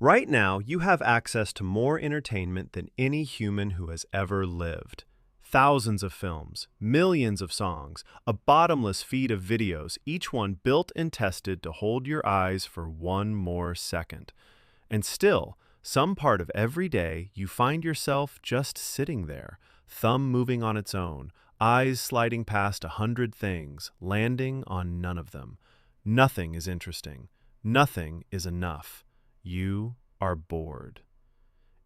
Right now, you have access to more entertainment than any human who has ever lived. Thousands of films, millions of songs, a bottomless feed of videos, each one built and tested to hold your eyes for one more second. And still, some part of every day, you find yourself just sitting there, thumb moving on its own, eyes sliding past 100 things, landing on none of them. Nothing is interesting. Nothing is enough. You are bored.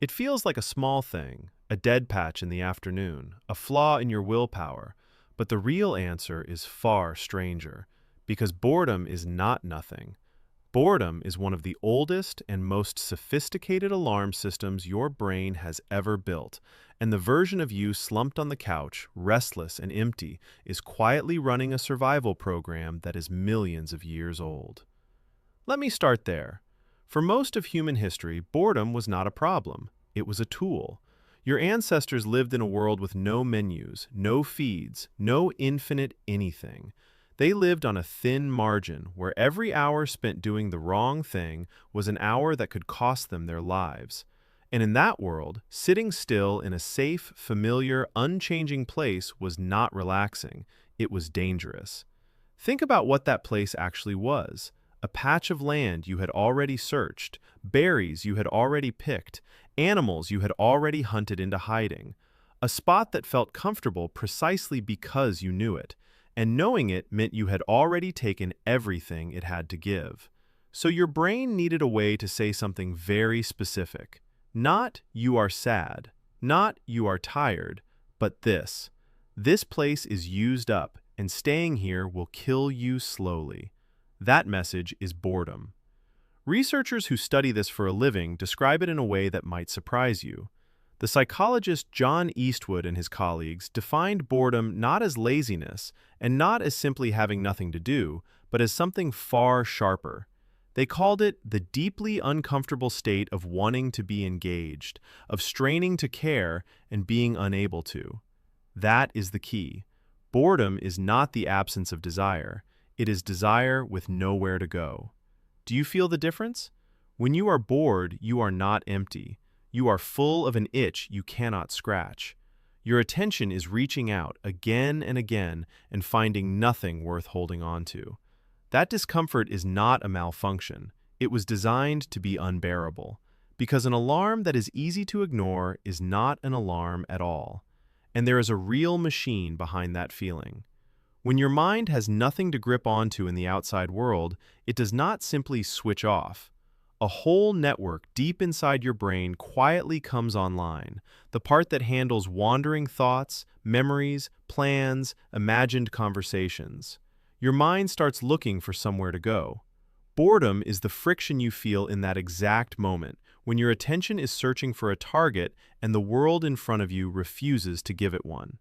It feels like a small thing, a dead patch in the afternoon, a flaw in your willpower, but the real answer is far stranger, because boredom is not nothing. Boredom is one of the oldest and most sophisticated alarm systems your brain has ever built, and the version of you slumped on the couch, restless and empty, is quietly running a survival program that is millions of years old. Let me start there. For most of human history, boredom was not a problem. It was a tool. Your ancestors lived in a world with no menus, no feeds, no infinite anything. They lived on a thin margin where every hour spent doing the wrong thing was an hour that could cost them their lives. And in that world, sitting still in a safe, familiar, unchanging place was not relaxing. It was dangerous. Think about what that place actually was. A patch of land you had already searched, berries you had already picked, animals you had already hunted into hiding. A spot that felt comfortable precisely because you knew it, and knowing it meant you had already taken everything it had to give. So your brain needed a way to say something very specific. Not, "you are sad," not, "you are tired," but this. This place is used up, and staying here will kill you slowly. That message is boredom. Researchers who study this for a living describe it in a way that might surprise you. The psychologist John Eastwood and his colleagues defined boredom not as laziness and not as simply having nothing to do, but as something far sharper. They called it the deeply uncomfortable state of wanting to be engaged, of straining to care and being unable to. That is the key. Boredom is not the absence of desire. It is desire with nowhere to go. Do you feel the difference? When you are bored, you are not empty. You are full of an itch you cannot scratch. Your attention is reaching out again and again and finding nothing worth holding on to. That discomfort is not a malfunction. It was designed to be unbearable, because an alarm that is easy to ignore is not an alarm at all. And there is a real machine behind that feeling. When your mind has nothing to grip onto in the outside world, it does not simply switch off. A whole network deep inside your brain quietly comes online, the part that handles wandering thoughts, memories, plans, imagined conversations. Your mind starts looking for somewhere to go. Boredom is the friction you feel in that exact moment, when your attention is searching for a target and the world in front of you refuses to give it one.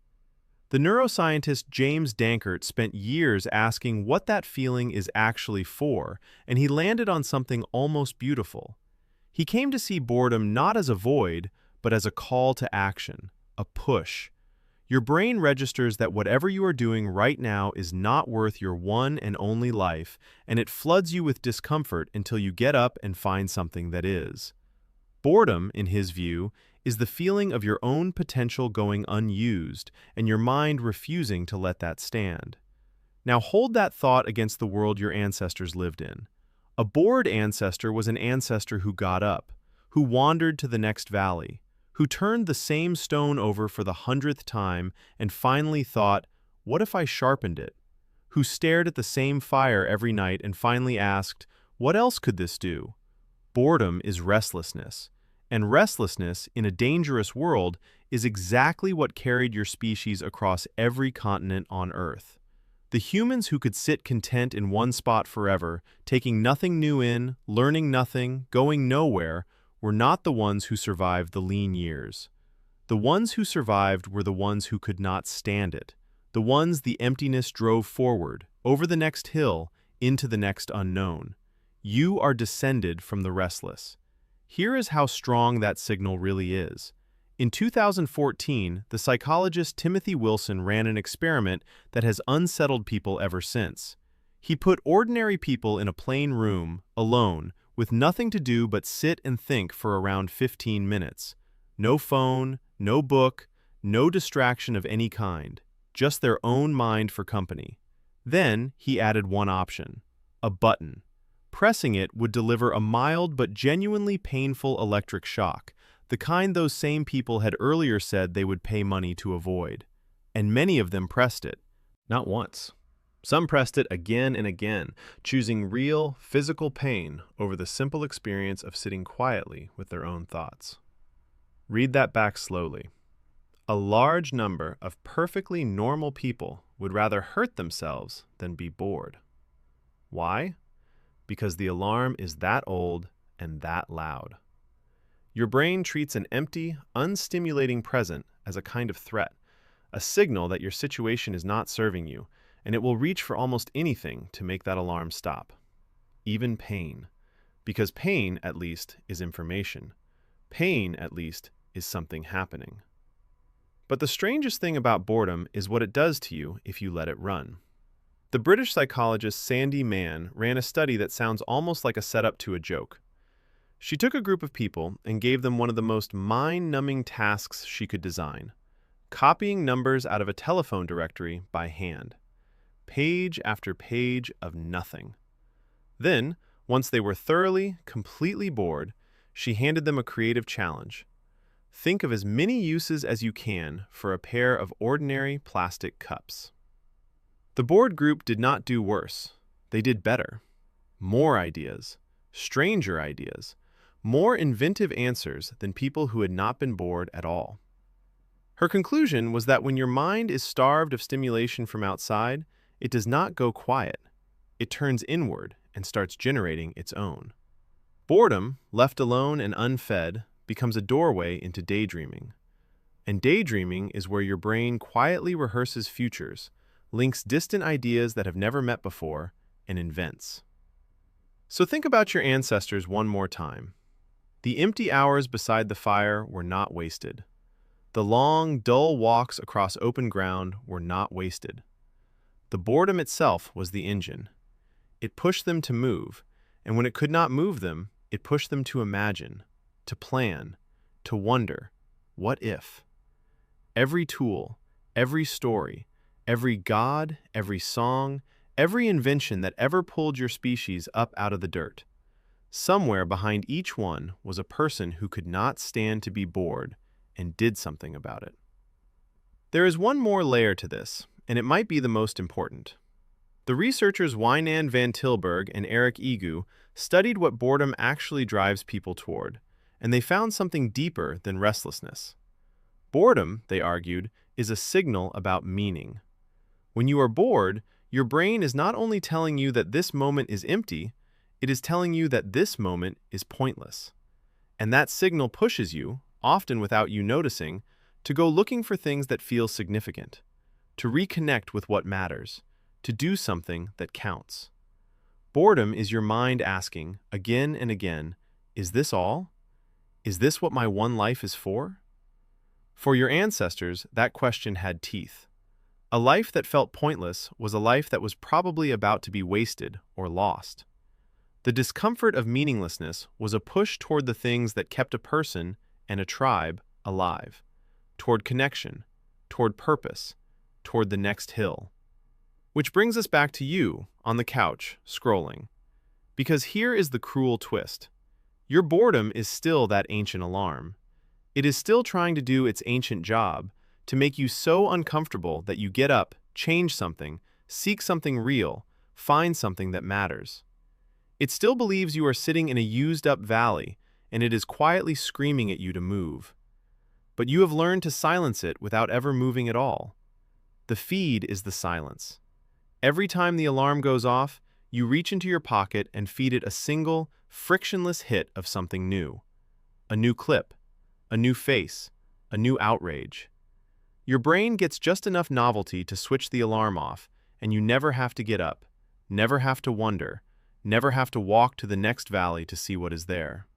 The neuroscientist James Dankert spent years asking what that feeling is actually for, and he landed on something almost beautiful. He came to see boredom not as a void, but as a call to action, a push. Your brain registers that whatever you are doing right now is not worth your one and only life, and it floods you with discomfort until you get up and find something that is. Boredom, in his view, is the feeling of your own potential going unused and your mind refusing to let that stand. Now hold that thought against the world your ancestors lived in. A bored ancestor was an ancestor who got up, who wandered to the next valley, who turned the same stone over for the 100th time and finally thought, "What if I sharpened it?" Who stared at the same fire every night and finally asked, "What else could this do?" Boredom is restlessness. And restlessness, in a dangerous world, is exactly what carried your species across every continent on Earth. The humans who could sit content in one spot forever, taking nothing new in, learning nothing, going nowhere, were not the ones who survived the lean years. The ones who survived were the ones who could not stand it, the ones the emptiness drove forward, over the next hill, into the next unknown. You are descended from the restless. Here is how strong that signal really is. In 2014, the psychologist Timothy Wilson ran an experiment that has unsettled people ever since. He put ordinary people in a plain room, alone, with nothing to do but sit and think for around 15 minutes. No phone, no book, no distraction of any kind, just their own mind for company. Then he added one option, a button. Pressing it would deliver a mild but genuinely painful electric shock, the kind those same people had earlier said they would pay money to avoid. And many of them pressed it. Not once. Some pressed it again and again, choosing real, physical pain over the simple experience of sitting quietly with their own thoughts. Read that back slowly. A large number of perfectly normal people would rather hurt themselves than be bored. Why? Because the alarm is that old and that loud. Your brain treats an empty, unstimulating present as a kind of threat, a signal that your situation is not serving you, and it will reach for almost anything to make that alarm stop. Even pain. Because pain, at least, is information. Pain, at least, is something happening. But the strangest thing about boredom is what it does to you if you let it run. The British psychologist Sandy Mann ran a study that sounds almost like a setup to a joke. She took a group of people and gave them one of the most mind-numbing tasks she could design: copying numbers out of a telephone directory by hand. Page after page of nothing. Then, once they were thoroughly, completely bored, she handed them a creative challenge. Think of as many uses as you can for a pair of ordinary plastic cups. The bored group did not do worse. They did better. More ideas, stranger ideas, more inventive answers than people who had not been bored at all. Her conclusion was that when your mind is starved of stimulation from outside, it does not go quiet. It turns inward and starts generating its own. Boredom, left alone and unfed, becomes a doorway into daydreaming. And daydreaming is where your brain quietly rehearses futures, links distant ideas that have never met before, and invents. So think about your ancestors one more time. The empty hours beside the fire were not wasted. The long, dull walks across open ground were not wasted. The boredom itself was the engine. It pushed them to move, and when it could not move them, it pushed them to imagine, to plan, to wonder, what if? Every tool, every story, every god, every song, every invention that ever pulled your species up out of the dirt. Somewhere behind each one was a person who could not stand to be bored and did something about it. There is one more layer to this, and it might be the most important. The researchers Wijnand van Tilburg and Eric Egu studied what boredom actually drives people toward, and they found something deeper than restlessness. Boredom, they argued, is a signal about meaning. When you are bored, your brain is not only telling you that this moment is empty, it is telling you that this moment is pointless. And that signal pushes you, often without you noticing, to go looking for things that feel significant, to reconnect with what matters, to do something that counts. Boredom is your mind asking, again and again, is this all? Is this what my one life is for? For your ancestors, that question had teeth. A life that felt pointless was a life that was probably about to be wasted or lost. The discomfort of meaninglessness was a push toward the things that kept a person and a tribe alive, toward connection, toward purpose, toward the next hill. Which brings us back to you, on the couch, scrolling. Because here is the cruel twist. Your boredom is still that ancient alarm. It is still trying to do its ancient job, to make you so uncomfortable that you get up, change something, seek something real, find something that matters. It still believes you are sitting in a used-up valley, and it is quietly screaming at you to move. But you have learned to silence it without ever moving at all. The feed is the silence. Every time the alarm goes off, you reach into your pocket and feed it a single, frictionless hit of something new. A new clip, a new face, a new outrage. Your brain gets just enough novelty to switch the alarm off, and you never have to get up, never have to wonder, never have to walk to the next valley to see what is there.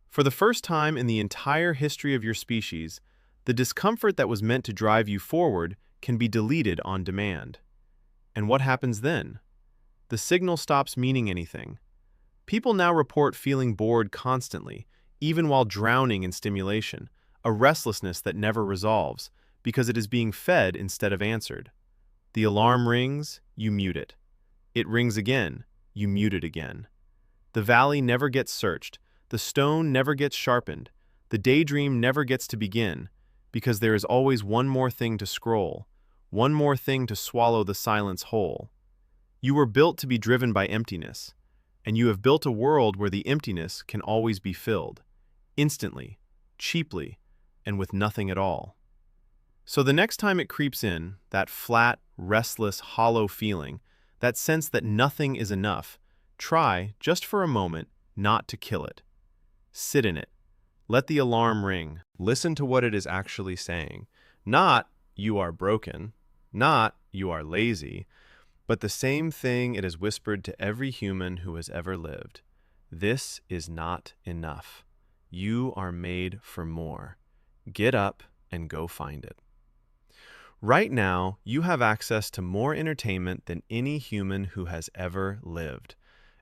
For the first time in the entire history of your species, the discomfort that was meant to drive you forward can be deleted on demand. And what happens then? The signal stops meaning anything. People now report feeling bored constantly, even while drowning in stimulation, a restlessness that never resolves, because it is being fed instead of answered. The alarm rings, you mute it. It rings again, you mute it again. The valley never gets searched, the stone never gets sharpened, the daydream never gets to begin, because there is always one more thing to scroll, one more thing to swallow the silence whole. You were built to be driven by emptiness, and you have built a world where the emptiness can always be filled, instantly, cheaply, and with nothing at all. So the next time it creeps in, that flat, restless, hollow feeling, that sense that nothing is enough, try, just for a moment, not to kill it. Sit in it. Let the alarm ring. Listen to what it is actually saying. Not, you are broken. Not, you are lazy. But the same thing it has whispered to every human who has ever lived. This is not enough. You are made for more. Get up and go find it. Right now, you have access to more entertainment than any human who has ever lived.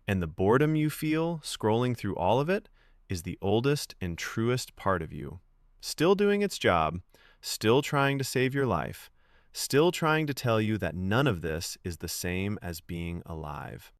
And the boredom you feel scrolling through all of it is the oldest and truest part of you. Still doing its job, still trying to save your life, still trying to tell you that none of this is the same as being alive.